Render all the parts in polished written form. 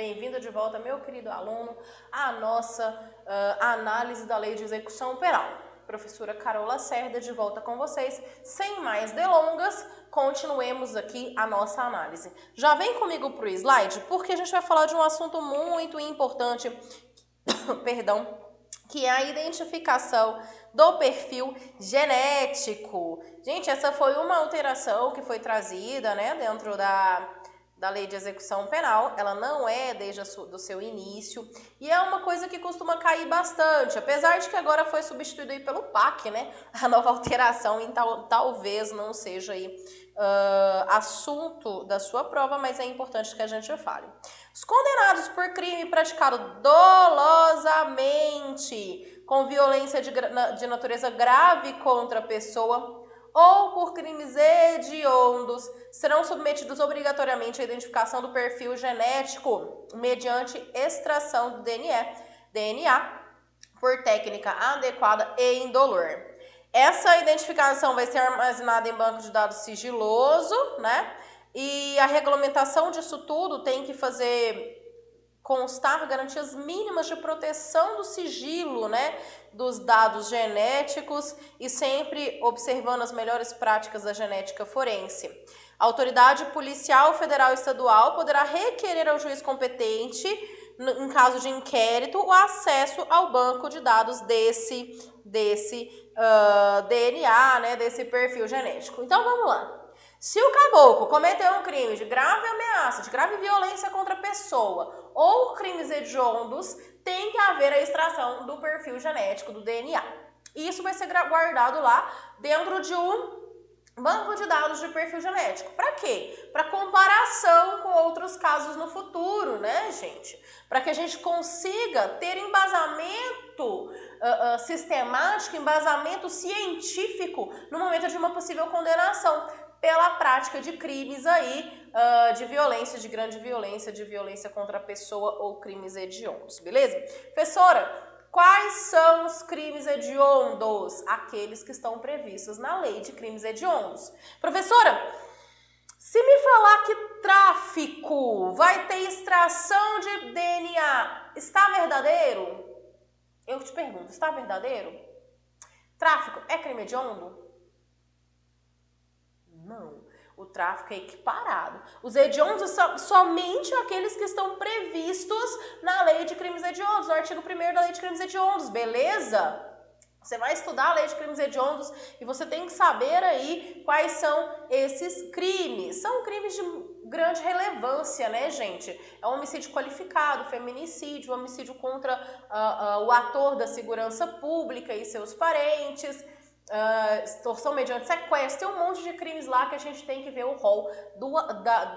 Bem-vindo de volta, meu querido aluno, à nossa análise da Lei de Execução Penal. Professora Carol Lacerda de volta com vocês. Sem mais delongas, continuemos aqui a nossa análise. Já vem comigo para o slide, porque a gente vai falar de um assunto muito importante, perdão, que é a identificação do perfil genético. Gente, essa foi uma alteração que foi trazida, né, dentro da Lei de Execução Penal. Ela não é desde do seu início e é uma coisa que costuma cair bastante, apesar de que agora foi substituído aí pelo PAC, né, a nova alteração, então talvez não seja aí assunto da sua prova, mas é importante que a gente fale. Os condenados por crime praticado dolosamente, com violência de natureza grave contra a pessoa ou por crimes hediondos, serão submetidos obrigatoriamente à identificação do perfil genético mediante extração do DNA por técnica adequada e indolor. Essa identificação vai ser armazenada em banco de dados sigiloso, né? E a regulamentação disso tudo tem que fazer constar garantias mínimas de proteção do sigilo, né, dos dados genéticos e sempre observando as melhores práticas da genética forense. A autoridade policial federal e estadual poderá requerer ao juiz competente, em caso de inquérito, o acesso ao banco de dados desse DNA, né, desse perfil genético. Então, vamos lá. Se o caboclo cometeu um crime de grave ameaça, de grave violência contra a pessoa ou crimes hediondos, tem que haver a extração do perfil genético do DNA. Isso vai ser guardado lá dentro de um banco de dados de perfil genético. Para quê? Para comparação com outros casos no futuro, né, gente? Para que a gente consiga ter embasamento sistemático, embasamento científico no momento de uma possível condenação pela prática de crimes aí, de violência, de grande violência, de violência contra a pessoa ou crimes hediondos, beleza? Professora, quais são os crimes hediondos? Aqueles que estão previstos na lei de crimes hediondos. Professora, se me falar que tráfico vai ter extração de DNA, está verdadeiro? Eu te pergunto, está verdadeiro? Tráfico é crime hediondo? Não. O tráfico é equiparado. Os hediondos são somente aqueles que estão previstos na lei de crimes hediondos, no artigo 1º da lei de crimes hediondos, beleza? Você vai estudar a lei de crimes hediondos e você tem que saber aí quais são esses crimes. São crimes de grande relevância, né, gente? É um homicídio qualificado, feminicídio, homicídio contra o ator da segurança pública e seus parentes, extorsão mediante sequestro, tem um monte de crimes lá que a gente tem que ver o rol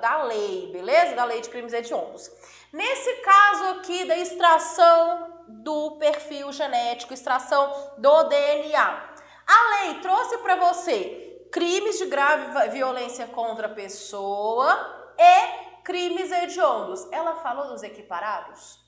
da lei, beleza? Da lei de crimes hediondos. Nesse caso aqui da extração do perfil genético, extração do DNA, a lei trouxe para você crimes de grave violência contra a pessoa e crimes hediondos. Ela falou dos equiparados?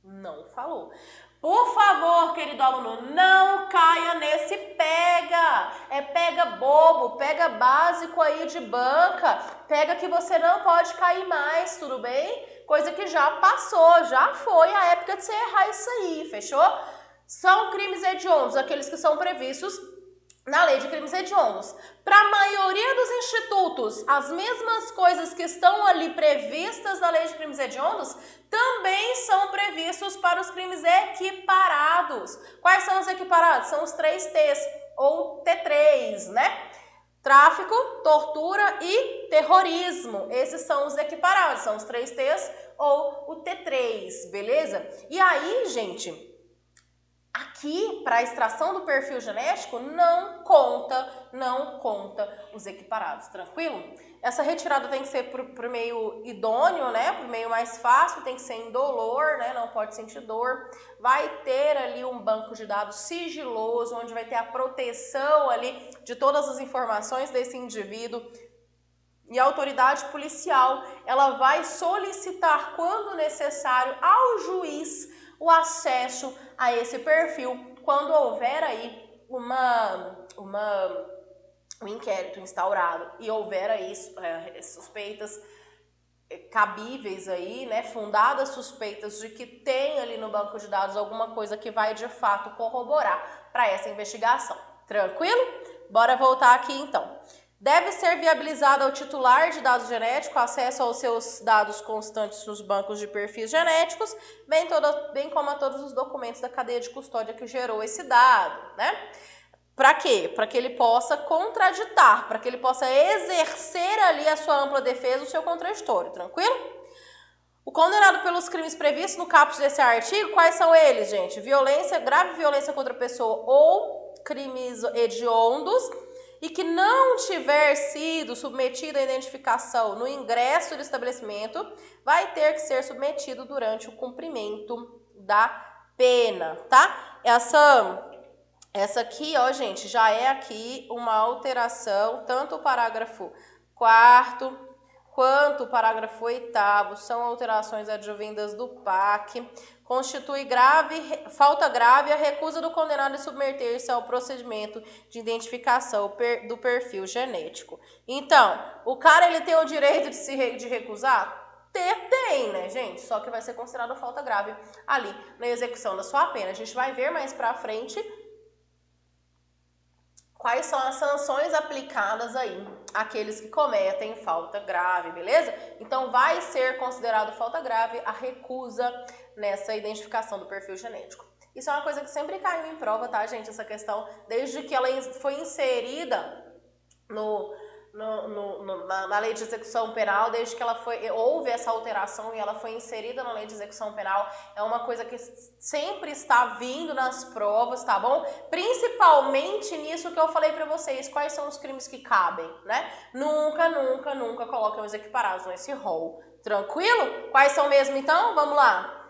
Não falou. Por favor, querido aluno, não caia nesse pega. É pega bobo, pega básico aí de banca, pega que você não pode cair mais, tudo bem? Coisa que já passou, já foi a época de você errar isso aí, fechou? São crimes hediondos, aqueles que são previstos na lei de crimes hediondos. Para a maioria dos institutos, as mesmas coisas que estão ali previstas na lei de crimes hediondos também são previstos para os crimes equiparados. Quais são os equiparados? São os 3 T's, ou T3, né? Tráfico, tortura e terrorismo. Esses são os equiparados, são os 3 T's ou o T3, beleza? E aí, gente, aqui, para a extração do perfil genético, não conta os equiparados, tranquilo? Essa retirada tem que ser para o meio idôneo, né? Para o meio mais fácil, tem que ser indolor, né? Não pode sentir dor. Vai ter ali um banco de dados sigiloso, onde vai ter a proteção ali de todas as informações desse indivíduo. E a autoridade policial, ela vai solicitar, quando necessário, ao juiz o acesso a esse perfil, quando houver aí um inquérito instaurado e houver aí suspeitas cabíveis aí, né, fundadas suspeitas de que tem ali no banco de dados alguma coisa que vai de fato corroborar para essa investigação. Tranquilo? Bora voltar aqui então. Deve ser viabilizado ao titular de dados genéticos acesso aos seus dados constantes nos bancos de perfis genéticos, bem como a todos os documentos da cadeia de custódia que gerou esse dado, né? Para quê? Para que ele possa contraditar, para que ele possa exercer ali a sua ampla defesa, o seu contraditório, tranquilo? O condenado pelos crimes previstos no caput desse artigo, quais são eles, gente? Violência, grave violência contra a pessoa ou crimes hediondos e que não tiver sido submetido à identificação no ingresso do estabelecimento, vai ter que ser submetido durante o cumprimento da pena, tá? Essa aqui, ó, gente, já é aqui uma alteração, tanto o parágrafo 4º quanto o parágrafo 8º, são alterações advindas do PAC, constitui falta grave a recusa do condenado em submeter-se ao procedimento de identificação do perfil genético. Então, o cara, ele tem o direito de recusar? Tem, né, gente? Só que vai ser considerado falta grave ali na execução da sua pena. A gente vai ver mais pra frente quais são as sanções aplicadas aí àqueles que cometem falta grave, beleza? Então, vai ser considerado falta grave a recusa nessa identificação do perfil genético. Isso é uma coisa que sempre caiu em prova, tá, gente? Essa questão, desde que ela foi inserida na lei de execução penal, desde que houve essa alteração e ela foi inserida na lei de execução penal, é uma coisa que sempre está vindo nas provas, tá bom? Principalmente nisso que eu falei pra vocês, quais são os crimes que cabem, né? Nunca coloquem os equiparados nesse rol. Tranquilo? Quais são mesmo então? Vamos lá.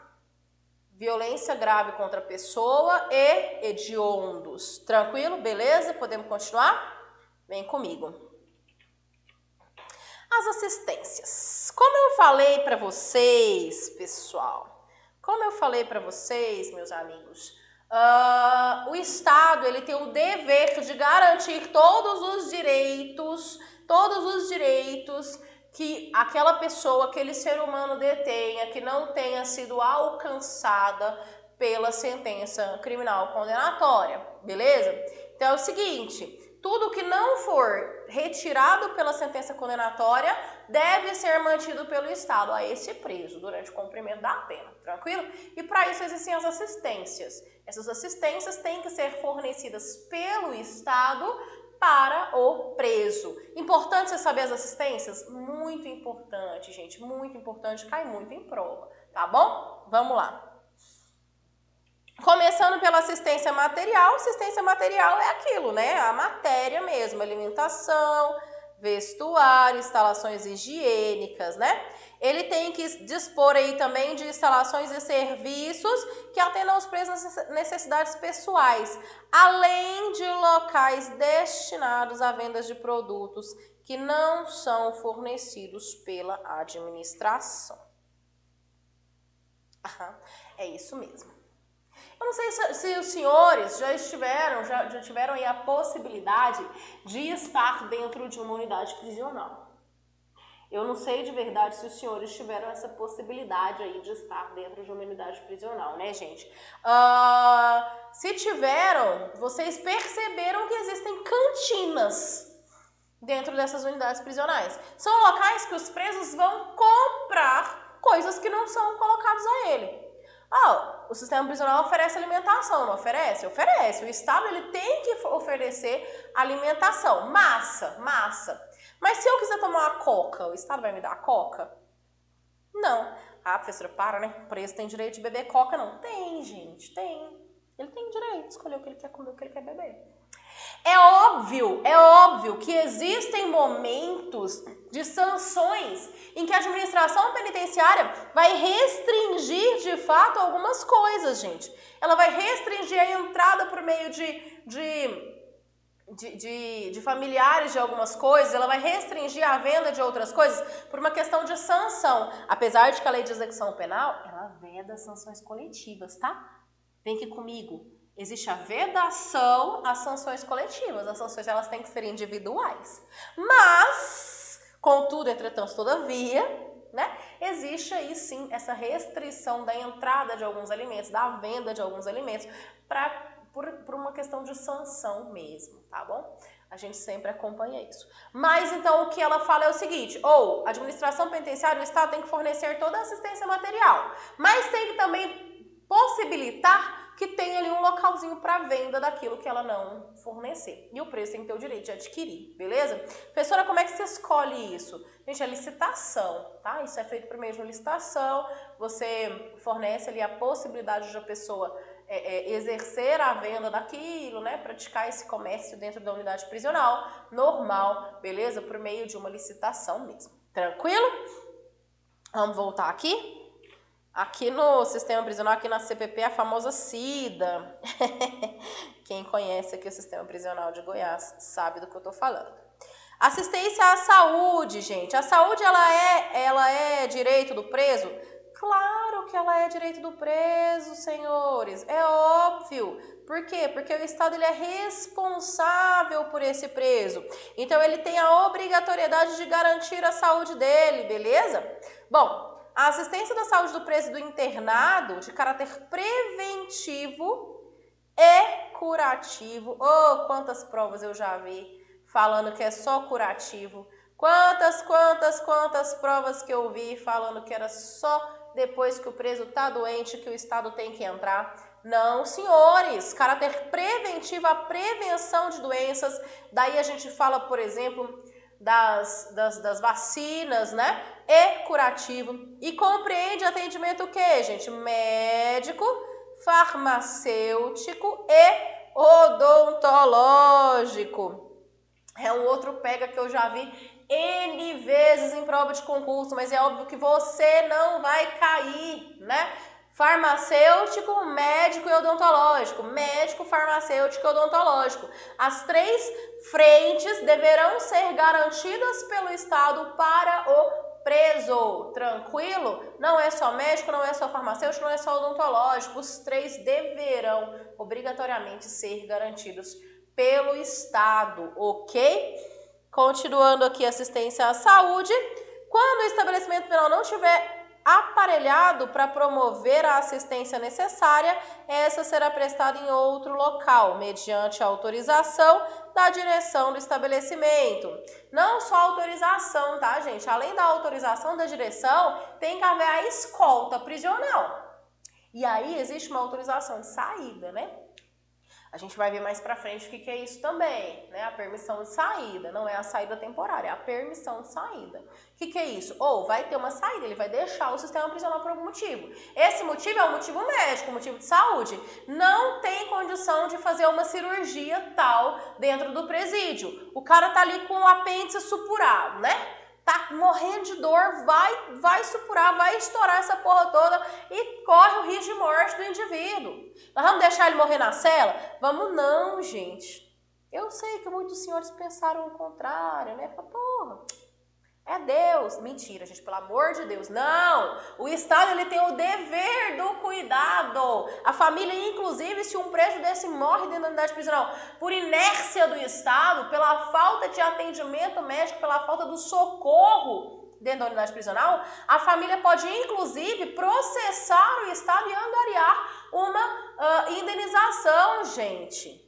Violência grave contra a pessoa e hediondos. Tranquilo? Beleza? Podemos continuar? Vem comigo. As assistências. Como eu falei para vocês, pessoal, meus amigos, o Estado, ele tem o dever de garantir todos os direitos que aquela pessoa, aquele ser humano detenha, que não tenha sido alcançada pela sentença criminal condenatória, beleza? Então é o seguinte, tudo que não for retirado pela sentença condenatória deve ser mantido pelo Estado a esse preso durante o cumprimento da pena, tranquilo? E para isso existem as assistências. Essas assistências têm que ser fornecidas pelo Estado para o preso. Importante você saber as assistências? Muito importante, gente, muito importante, cai muito em prova, tá bom? Vamos lá. Começando pela assistência material é aquilo, né? A matéria mesmo, alimentação, vestuário, instalações higiênicas, né? Ele tem que dispor aí também de instalações e serviços que atendam aos presos às necessidades pessoais, além de locais destinados à venda de produtos que não são fornecidos pela administração. É isso mesmo. Eu não sei se os senhores já tiveram aí a possibilidade de estar dentro de uma unidade prisional. Eu não sei de verdade se os senhores tiveram essa possibilidade aí de estar dentro de uma unidade prisional, né, gente? Se tiveram, vocês perceberam que existem cantinas dentro dessas unidades prisionais. São locais que os presos vão comprar coisas que não são colocadas a ele. O sistema prisional oferece alimentação, não oferece? Oferece. O Estado, ele tem que oferecer alimentação, massa. Mas se eu quiser tomar uma coca, o Estado vai me dar a coca? Não. Professora, para, né? O preso tem direito de beber coca, não? Tem, gente, tem. Ele tem direito de escolher o que ele quer comer, o que ele quer beber. É óbvio que existem momentos de sanções em que a administração penitenciária vai restringir de fato algumas coisas, gente. Ela vai restringir a entrada por meio de familiares de algumas coisas, ela vai restringir a venda de outras coisas por uma questão de sanção. Apesar de que a lei de execução penal, ela veda sanções coletivas, tá? Vem aqui comigo. Existe a vedação às sanções coletivas. As sanções, elas têm que ser individuais. Mas, contudo, entretanto, todavia, né? Existe aí sim essa restrição da entrada de alguns alimentos, da venda de alguns alimentos, por uma questão de sanção mesmo, tá bom? A gente sempre acompanha isso. Mas então o que ela fala é o seguinte, a administração penitenciária, o Estado tem que fornecer toda a assistência material, mas tem que também possibilitar que tenha ali um localzinho para venda daquilo que ela não fornecer. E o preço tem que ter o direito de adquirir, beleza? Professora, como é que se escolhe isso? Gente, é licitação, tá? Isso é feito por meio de uma licitação, você fornece ali a possibilidade de a pessoa exercer a venda daquilo, né? Praticar esse comércio dentro da unidade prisional, normal, beleza? Por meio de uma licitação mesmo. Tranquilo? Vamos voltar aqui. Aqui no sistema prisional, aqui na CPP, a famosa SIDA. Quem conhece aqui o sistema prisional de Goiás sabe do que eu tô falando. Assistência à saúde, gente. A saúde, ela é direito do preso? Claro que ela é direito do preso, senhores. É óbvio. Por quê? Porque o Estado ele é responsável por esse preso. Então, ele tem a obrigatoriedade de garantir a saúde dele, beleza? Bom, a assistência da saúde do preso do internado, de caráter preventivo e curativo. Oh, quantas provas eu já vi falando que é só curativo. Quantas provas que eu vi falando que era só depois que o preso tá doente que o Estado tem que entrar. Não, senhores. Caráter preventivo, a prevenção de doenças. Daí a gente fala, por exemplo, das vacinas, né? E curativo. E compreende atendimento o quê, gente? Médico, farmacêutico e odontológico. É um outro pega que eu já vi N vezes em prova de concurso, mas é óbvio que você não vai cair, né? Farmacêutico, médico e odontológico. Médico, farmacêutico e odontológico. As três frentes deverão ser garantidas pelo Estado para o preso. Tranquilo? Não é só médico, não é só farmacêutico, não é só odontológico. Os três deverão obrigatoriamente ser garantidos pelo Estado, ok? Continuando aqui, assistência à saúde. Quando o estabelecimento penal não tiver aparelhado para promover a assistência necessária, essa será prestada em outro local, mediante a autorização da direção do estabelecimento. Não só autorização, tá, gente? Além da autorização da direção, tem que haver a escolta prisional. E aí existe uma autorização de saída, né? A gente vai ver mais pra frente o que é isso também, né? A permissão de saída, não é a saída temporária, é a permissão de saída. O que é isso? Ou vai ter uma saída, ele vai deixar o sistema prisional por algum motivo. Esse motivo é um motivo médico, um motivo de saúde. Não tem condição de fazer uma cirurgia tal dentro do presídio. O cara tá ali com o apêndice supurado, né? Tá morrendo de dor, vai supurar, vai estourar essa porra toda e corre o risco de morte do indivíduo. Nós vamos deixar ele morrer na cela? Vamos não, gente. Eu sei que muitos senhores pensaram o contrário, né? Porra, é Deus. Mentira, gente, pelo amor de Deus. Não, o Estado ele tem o dever do cuidado. A família, inclusive, se um preso desse morre dentro da unidade prisional por inércia do Estado, pela falta de atendimento médico, pela falta do socorro dentro da unidade prisional, a família pode, inclusive, processar o Estado e angariar uma indenização, gente.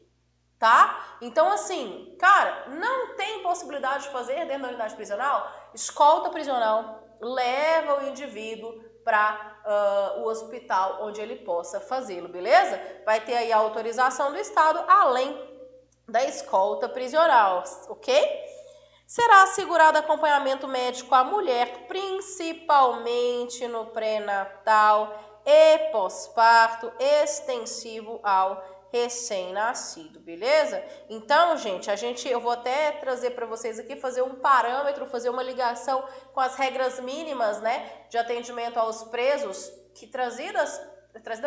Tá? Então, assim, cara, não tem possibilidade de fazer dentro da unidade prisional? Escolta prisional, leva o indivíduo para o hospital onde ele possa fazê-lo, beleza? Vai ter aí a autorização do Estado, além da escolta prisional, ok? Será assegurado acompanhamento médico à mulher, principalmente no pré-natal e pós-parto, extensivo ao recém-nascido, beleza? Então, gente, eu vou até trazer para vocês aqui, fazer um parâmetro, fazer uma ligação com as regras mínimas, né, de atendimento aos presos, que trazida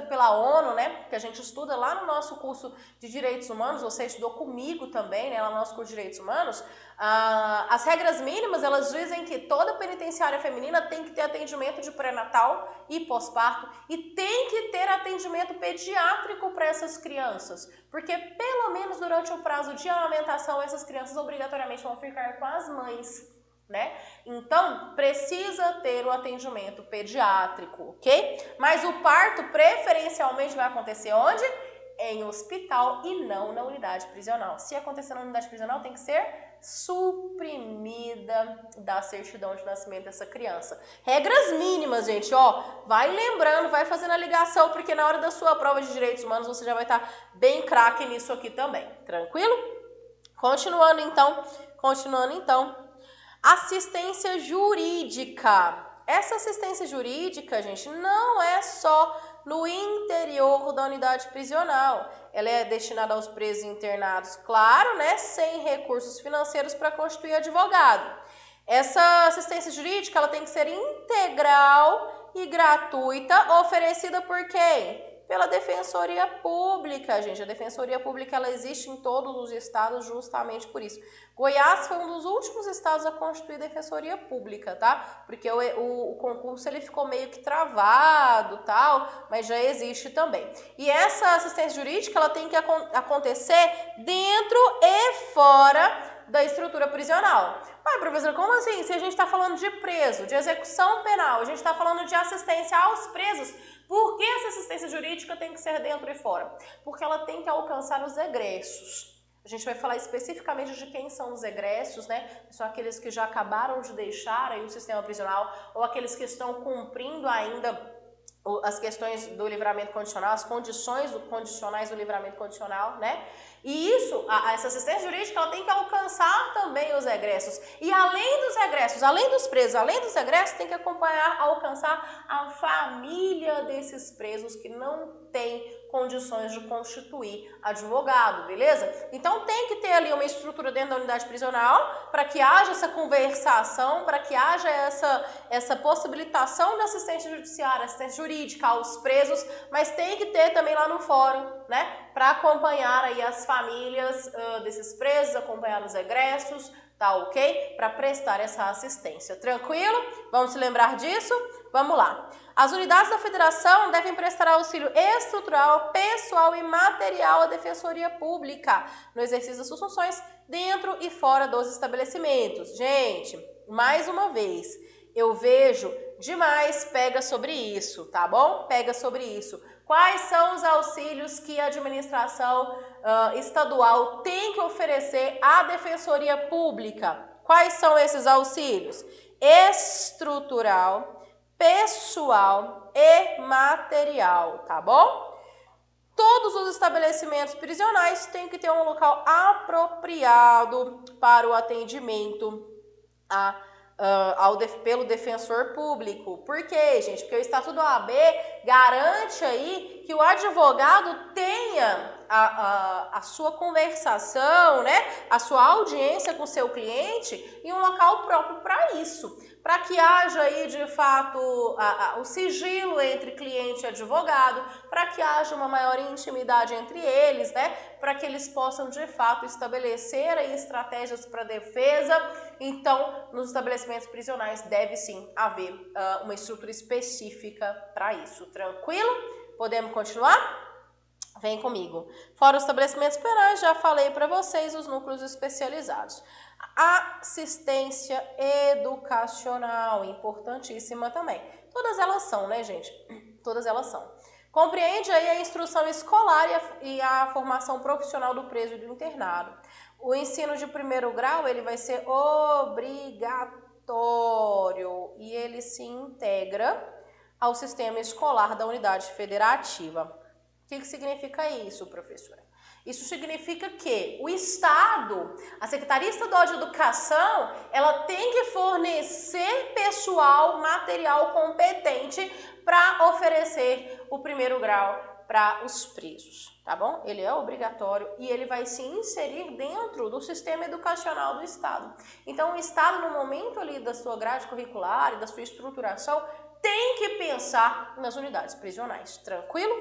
pela ONU, né, que a gente estuda lá no nosso curso de Direitos Humanos, você estudou comigo também, né, lá no nosso curso de Direitos Humanos. As regras mínimas, elas dizem que toda penitenciária feminina tem que ter atendimento de pré-natal e pós-parto e tem que ter atendimento pediátrico para essas crianças, porque pelo menos durante o prazo de amamentação, essas crianças obrigatoriamente vão ficar com as mães. né? Então, precisa ter o atendimento pediátrico, ok? Mas o parto preferencialmente vai acontecer onde? Em hospital e não na unidade prisional. Se acontecer na unidade prisional, tem que ser suprimida da certidão de nascimento dessa criança. Regras mínimas, gente, ó, vai lembrando, vai fazendo a ligação, porque na hora da sua prova de direitos humanos você já vai estar bem craque nisso aqui também, tranquilo? Continuando então, assistência jurídica. Essa assistência jurídica, gente, não é só no interior da unidade prisional. Ela é destinada aos presos internados, claro, né, sem recursos financeiros para constituir advogado. Essa assistência jurídica, ela tem que ser integral e gratuita, oferecida por quem? Pela Defensoria Pública, gente. A Defensoria Pública, ela existe em todos os estados justamente por isso. Goiás foi um dos últimos estados a constituir Defensoria Pública, tá? Porque o concurso, ele ficou meio que travado, tal, mas já existe também. E essa assistência jurídica, ela tem que acontecer dentro e fora da estrutura prisional. Mas, professor, como assim? Se a gente está falando de preso, de execução penal, a gente está falando de assistência aos presos, por que essa assistência jurídica tem que ser dentro e fora? Porque ela tem que alcançar os egressos. A gente vai falar especificamente de quem são os egressos, né? São aqueles que já acabaram de deixar aí o sistema prisional ou aqueles que estão cumprindo ainda as questões do livramento condicional, as condições condicionais do livramento condicional, né? E isso, essa assistência jurídica, ela tem que alcançar também os egressos. E além dos egressos, além dos presos, além dos egressos, tem que alcançar a família desses presos que não tem condições de constituir advogado, beleza? Então tem que ter ali uma estrutura dentro da unidade prisional para que haja essa conversação, para que haja essa possibilitação de assistência judiciária, assistência jurídica aos presos, mas tem que ter também lá no fórum, né? Para acompanhar aí as famílias desses presos, acompanhar os egressos, tá ok? Para prestar essa assistência. Tranquilo? Vamos se lembrar disso? Vamos lá. As unidades da federação devem prestar auxílio estrutural, pessoal e material à Defensoria Pública no exercício das suas funções dentro e fora dos estabelecimentos. Gente, mais uma vez, eu vejo demais pega sobre isso, tá bom? Pega sobre isso. Quais são os auxílios que a administração estadual tem que oferecer à Defensoria Pública? Quais são esses auxílios? Estrutural, pessoal e material, tá bom? Todos os estabelecimentos prisionais têm que ter um local apropriado para o atendimento pelo defensor público. Por quê, gente? Porque o Estatuto da OAB garante aí que o advogado tenha a sua conversação, né? A sua audiência com o seu cliente em um local próprio para isso. Para que haja aí, de fato, o sigilo entre cliente e advogado, para que haja uma maior intimidade entre eles, né? Para que eles possam, de fato, estabelecer aí estratégias para defesa. Então, nos estabelecimentos prisionais deve sim haver uma estrutura específica para isso. Tranquilo? Podemos continuar? Vem comigo. Fora os estabelecimentos penais, já falei para vocês os núcleos especializados. Assistência educacional, importantíssima também. Todas elas são, né, gente? Todas elas são. Compreende aí a instrução escolar e a formação profissional do preso e do internado. O ensino de primeiro grau, ele vai ser obrigatório e ele se integra ao sistema escolar da unidade federativa. O que significa isso, professora? Isso significa que o Estado, a Secretaria Estadual de Educação, ela tem que fornecer pessoal, material competente para oferecer o primeiro grau para os presos, tá bom? Ele é obrigatório e ele vai se inserir dentro do sistema educacional do Estado. Então, o Estado, no momento ali da sua grade curricular e da sua estruturação, tem que pensar nas unidades prisionais, tranquilo?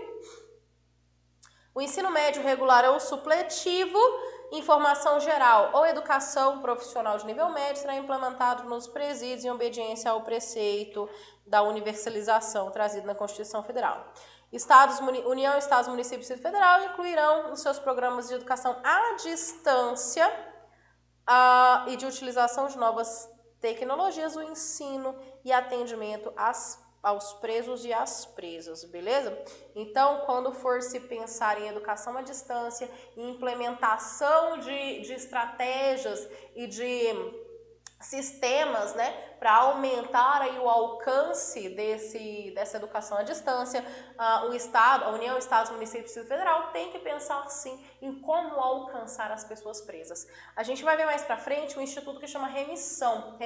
O ensino médio regular ou supletivo, informação geral ou educação profissional de nível médio será implementado nos presídios em obediência ao preceito da universalização trazido na Constituição Federal. União, Estados, Municípios e Federal incluirão nos seus programas de educação à distância e de utilização de novas tecnologias, o ensino e atendimento aos presos e às presas, beleza? Então, quando for se pensar em educação à distância, em implementação de estratégias e de sistemas, né, para aumentar aí o alcance dessa educação à distância, o Estado, a União, Estados, Municípios e Distrito Federal tem que pensar sim em como alcançar as pessoas presas. A gente vai ver mais para frente um instituto que chama remissão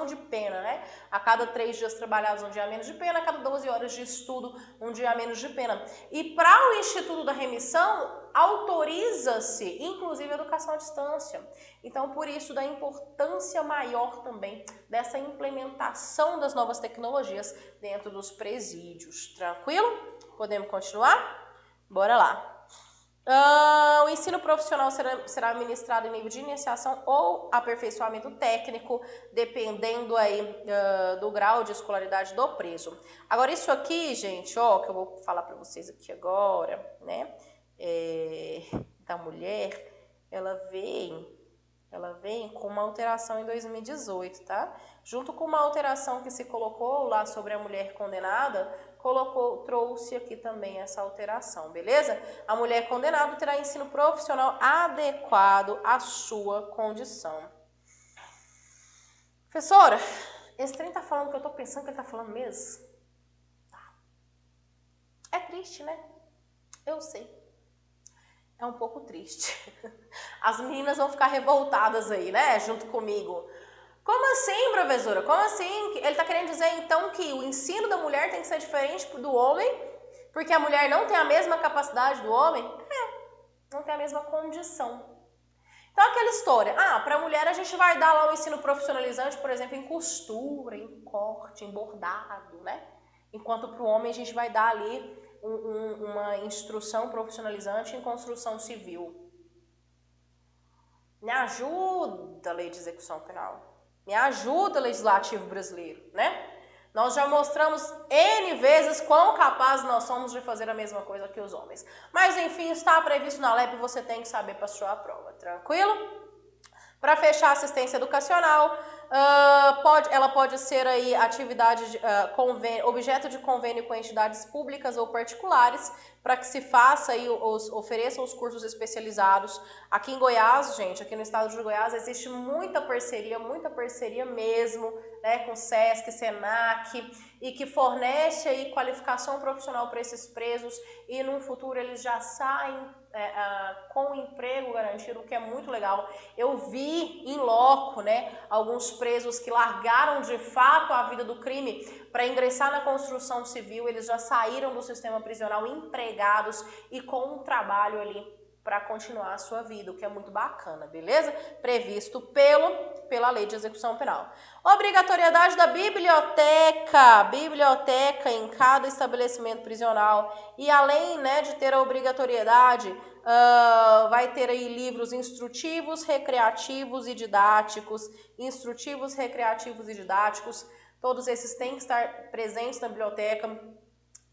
de pena, né? A cada 3 dias trabalhados, um dia a menos de pena, a cada 12 horas de estudo, um dia a menos de pena. E para o Instituto da Remissão, autoriza-se, inclusive, a educação à distância. Então, por isso, da importância maior também dessa implementação das novas tecnologias dentro dos presídios. Tranquilo? Podemos continuar? Bora lá. O ensino profissional será ministrado em nível de iniciação ou aperfeiçoamento técnico, dependendo aí do grau de escolaridade do preso. Agora, isso aqui, gente, ó, que eu vou falar para vocês aqui agora, né? Da mulher, ela vem com uma alteração em 2018, tá? Junto com uma alteração que se colocou lá sobre a mulher condenada, trouxe aqui também essa alteração, beleza? A mulher condenada terá ensino profissional adequado à sua condição. Professora, esse trem tá falando o que eu tô pensando que ele tá falando mesmo? É triste, né? Eu sei. É um pouco triste. As meninas vão ficar revoltadas aí, né? Junto comigo. Como assim, professora? Como assim? Ele tá querendo dizer, então, que o ensino da mulher tem que ser diferente do homem? Porque a mulher não tem a mesma capacidade do homem? Não tem a mesma condição. Então, aquela história. Para a mulher a gente vai dar lá um ensino profissionalizante, por exemplo, em costura, em corte, em bordado, né? Enquanto para o homem a gente vai dar ali uma instrução profissionalizante em construção civil. Me ajuda, Lei de Execução Penal. Me ajuda, Legislativo Brasileiro, né? Nós já mostramos N vezes quão capazes nós somos de fazer a mesma coisa que os homens. Mas, enfim, está previsto na LEP e você tem que saber para a sua prova, tranquilo? Para fechar a assistência educacional, ela pode ser aí atividade objeto de convênio com entidades públicas ou particulares, para que se faça aí, ofereçam os cursos especializados. Aqui em Goiás, gente, aqui no estado de Goiás, existe muita parceria mesmo, né, com SESC, SENAC, e que fornece aí qualificação profissional para esses presos, e no futuro eles já saem com emprego garantido, o que é muito legal. Eu vi em loco, né, alguns presos que largaram de fato a vida do crime para ingressar na construção civil, eles já saíram do sistema prisional empregados e com um trabalho ali para continuar a sua vida, o que é muito bacana, beleza? Previsto pela Lei de Execução Penal. Obrigatoriedade da biblioteca em cada estabelecimento prisional. E além, né, de ter a obrigatoriedade, vai ter aí livros instrutivos, recreativos e didáticos. Todos esses têm que estar presentes na biblioteca.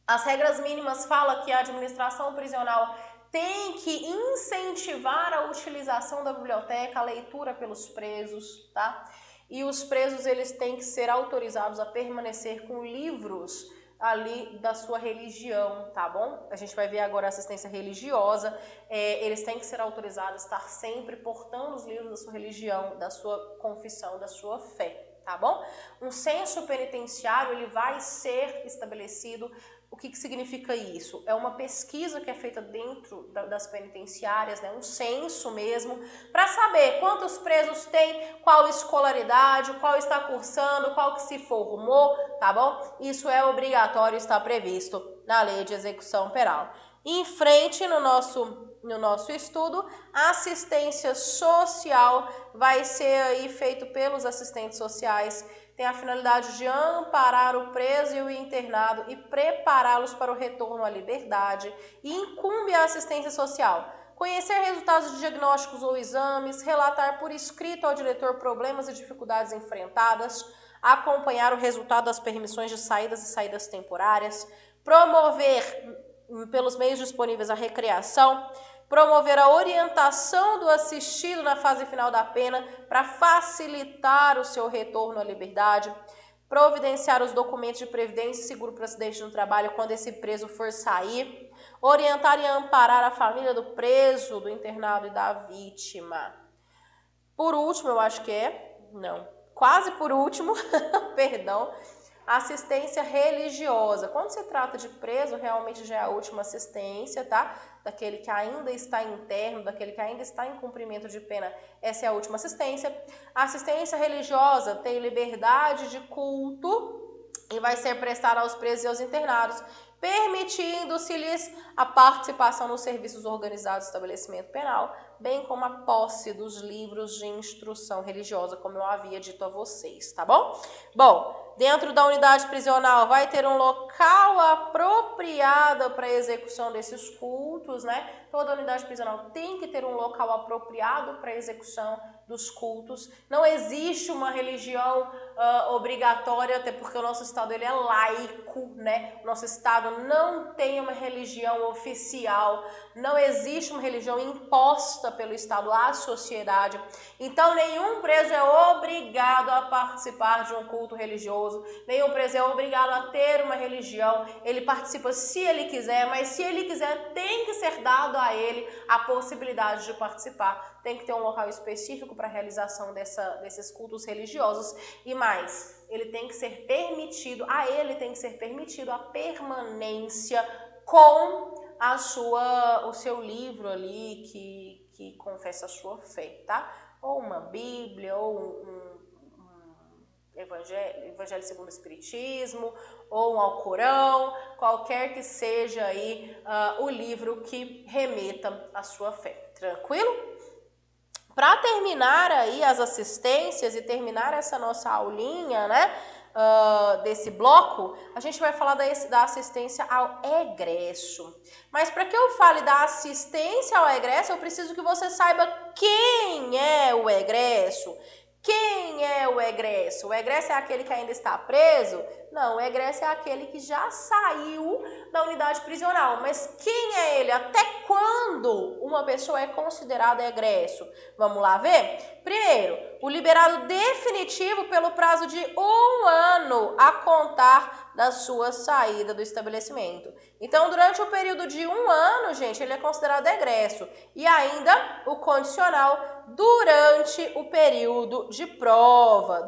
As regras mínimas falam que a administração prisional tem que incentivar a utilização da biblioteca, a leitura pelos presos, tá? E os presos, eles têm que ser autorizados a permanecer com livros ali da sua religião, tá bom? A gente vai ver agora a assistência religiosa. Eles têm que ser autorizados a estar sempre portando os livros da sua religião, da sua confissão, da sua fé, tá bom? Um censo penitenciário, ele vai ser estabelecido. O que significa isso? É uma pesquisa que é feita dentro das penitenciárias, né? Um censo mesmo, para saber quantos presos tem, qual escolaridade, qual está cursando, qual que se formou, tá bom? Isso é obrigatório, está previsto na Lei de Execução Penal. Em frente, no nosso estudo, a assistência social vai ser aí feito pelos assistentes sociais. Tem a finalidade de amparar o preso e o internado e prepará-los para o retorno à liberdade. E incumbe à assistência social conhecer resultados de diagnósticos ou exames, relatar por escrito ao diretor problemas e dificuldades enfrentadas, acompanhar o resultado das permissões de saídas e saídas temporárias, promover pelos meios disponíveis a recreação, promover a orientação do assistido na fase final da pena para facilitar o seu retorno à liberdade, providenciar os documentos de previdência e seguro para acidente no trabalho quando esse preso for sair, orientar e amparar a família do preso, do internado e da vítima. Por último, eu acho que quase por último, perdão, assistência religiosa. Quando se trata de preso, realmente já é a última assistência, tá? Daquele que ainda está interno, daquele que ainda está em cumprimento de pena, essa é a última assistência. A assistência religiosa tem liberdade de culto e vai ser prestada aos presos e aos internados, permitindo-se-lhes a participação nos serviços organizados do estabelecimento penal, bem como a posse dos livros de instrução religiosa, como eu havia dito a vocês, tá bom? Bom, dentro da unidade prisional vai ter um local apropriado para a execução desses cultos, né? Toda unidade prisional tem que ter um local apropriado para a execução dos cultos. Não existe uma religião obrigatória, até porque o nosso Estado ele é laico, né? O nosso Estado não tem uma religião oficial, não existe uma religião imposta pelo Estado à sociedade. Então, nenhum preso é obrigado a participar de um culto religioso, nenhum preso é obrigado a ter uma religião. Ele participa se ele quiser, mas se ele quiser, tem que ser dado a ele a possibilidade de participar. Tem que ter um local específico para a realização desses cultos religiosos. E mais, ele tem que ser permitido, a permanência com o seu livro ali que confessa a sua fé, tá? Ou uma Bíblia, ou um Evangelho segundo o Espiritismo, ou um Alcorão, qualquer que seja aí o livro que remeta à sua fé. Tranquilo? Para terminar aí as assistências e terminar essa nossa aulinha, né, desse bloco, a gente vai falar da assistência ao egresso. Mas para que eu fale da assistência ao egresso, eu preciso que você saiba quem é o egresso. Quem é o egresso? O egresso é aquele que ainda está preso? Não, o egresso é aquele que já saiu da unidade prisional. Mas quem é ele? Até quando uma pessoa é considerada egresso? Vamos lá ver? Primeiro, o liberado definitivo pelo prazo de 1 ano a contar da sua saída do estabelecimento. Então, durante o período de 1 ano, gente, ele é considerado egresso. E ainda o condicional durante o período de prova.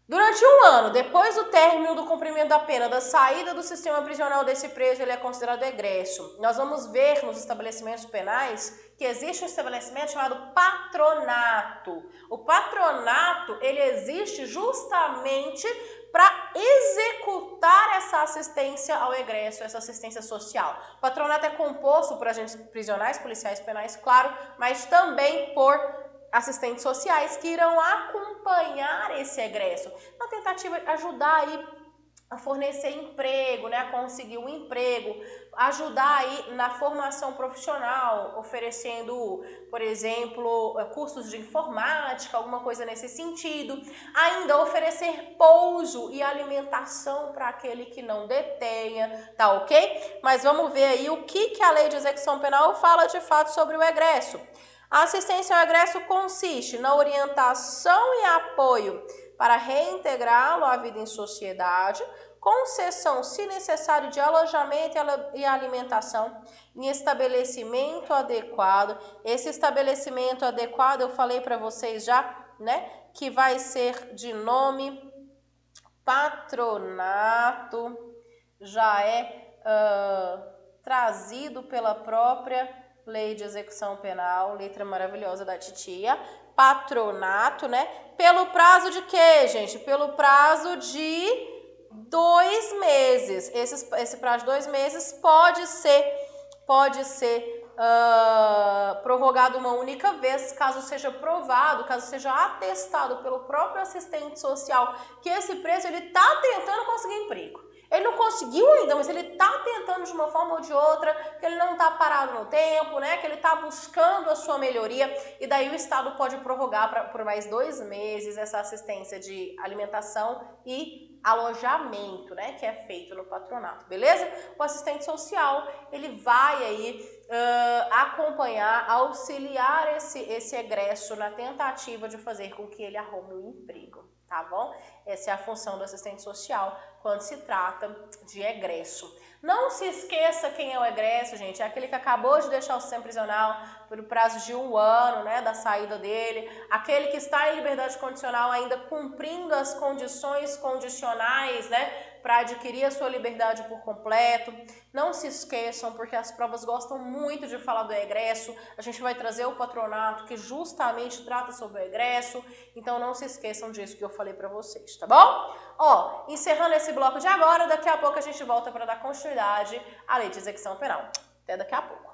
Durante 1 ano, depois do término do cumprimento da pena, da saída do sistema prisional desse preso, ele é considerado egresso. Nós vamos ver nos estabelecimentos penais que existe um estabelecimento chamado patronato. O patronato, ele existe justamente para executar essa assistência ao egresso, essa assistência social. O patronato é composto por agentes prisionais, policiais penais, claro, mas também por assistentes sociais que irão acompanhar esse egresso na tentativa de ajudar aí a fornecer emprego, né, a conseguir um emprego, ajudar aí na formação profissional, oferecendo, por exemplo, cursos de informática, alguma coisa nesse sentido. Ainda oferecer pouso e alimentação para aquele que não detenha, tá ok? Mas vamos ver aí o que a Lei de Execução Penal fala de fato sobre o egresso. A assistência ao egresso consiste na orientação e apoio para reintegrá-lo à vida em sociedade, concessão, se necessário, de alojamento e alimentação em estabelecimento adequado. Esse estabelecimento adequado, eu falei para vocês já, né, que vai ser de nome patronato, já é trazido pela própria Lei de Execução Penal, letra maravilhosa da titia, patronato, né? Pelo prazo de quê, gente? Pelo prazo de 2 meses. Esse prazo de 2 meses pode ser prorrogado uma única vez, caso seja provado, caso seja atestado pelo próprio assistente social que esse preso ele está tentando conseguir emprego. Ele não conseguiu ainda, mas ele está tentando de uma forma ou de outra, que ele não está parado no tempo, né? Que ele está buscando a sua melhoria, e daí o Estado pode prorrogar por mais 2 meses essa assistência de alimentação e alojamento, né, que é feito no patronato, beleza? O assistente social, ele vai aí acompanhar, auxiliar esse egresso na tentativa de fazer com que ele arrume um emprego, tá bom? Essa é a função do assistente social quando se trata de egresso. Não se esqueça quem é o egresso, gente, é aquele que acabou de deixar o sistema prisional por prazo de 1 ano, né, da saída dele, aquele que está em liberdade condicional ainda cumprindo as condições condicionais, né, para adquirir a sua liberdade por completo. Não se esqueçam, porque as provas gostam muito de falar do egresso, a gente vai trazer o patronato que justamente trata sobre o egresso, então não se esqueçam disso que eu falei para vocês, tá bom? Ó, encerrando esse bloco de agora, daqui a pouco a gente volta para dar continuidade à lei de execução penal. Até daqui a pouco.